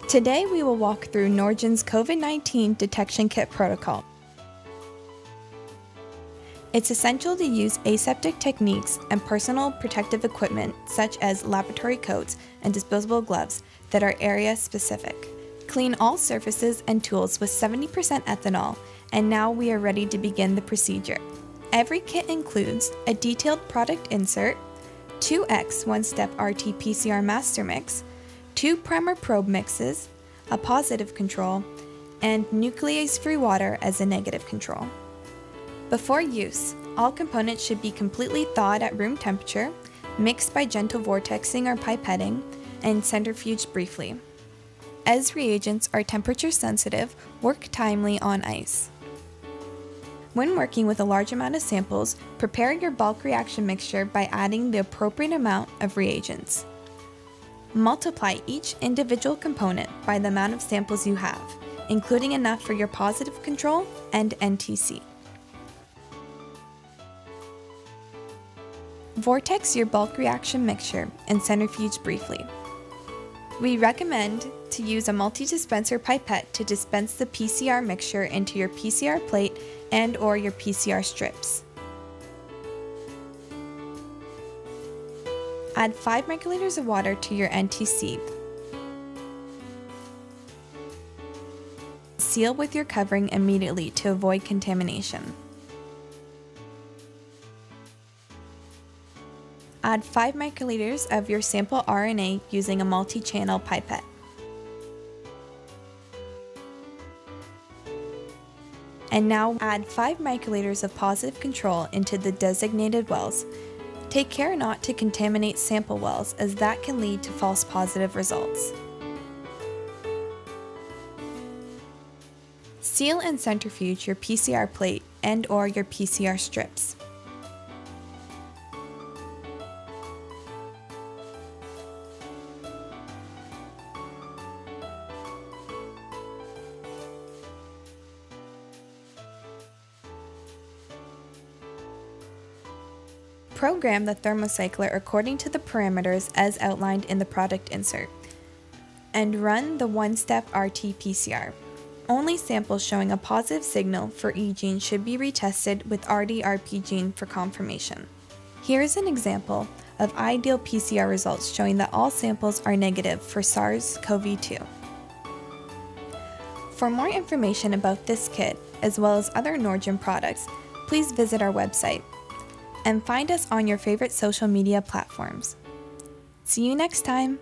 Today we will walk through Norgen's COVID-19 detection kit protocol. It's essential to use aseptic techniques and personal protective equipment such as laboratory coats and disposable gloves that are area-specific. Clean all surfaces and tools with 70% ethanol, and now we are ready to begin the procedure. Every kit includes a detailed product insert, 2x one-step RT-PCR master mix, 2 primer probe mixes, a positive control, and nuclease-free water as a negative control. Before use, all components should be completely thawed at room temperature, mixed by gentle vortexing or pipetting, and centrifuged briefly. As reagents are temperature sensitive, work timely on ice. When working with a large amount of samples, prepare your bulk reaction mixture by adding the appropriate amount of reagents. Multiply each individual component by the amount of samples you have, including enough for your positive control and NTC. Vortex your bulk reaction mixture and centrifuge briefly. We recommend to use a multi-dispenser pipette to dispense the PCR mixture into your PCR plate and/or your PCR strips. Add 5 microliters of water to your NTC. Seal with your covering immediately to avoid contamination. Add 5 microliters of your sample RNA using a multi-channel pipette. And now add 5 microliters of positive control into the designated wells. Take care not to contaminate sample wells, as that can lead to false positive results. Seal and centrifuge your PCR plate and/or your PCR strips. Program the thermocycler according to the parameters as outlined in the product insert, and run the one-step RT-PCR. Only samples showing a positive signal for E gene should be retested with RdRP gene for confirmation. Here is an example of ideal PCR results showing that all samples are negative for SARS-CoV-2. For more information about this kit, as well as other Norgen products, please visit our website and find us on your favorite social media platforms. See you next time!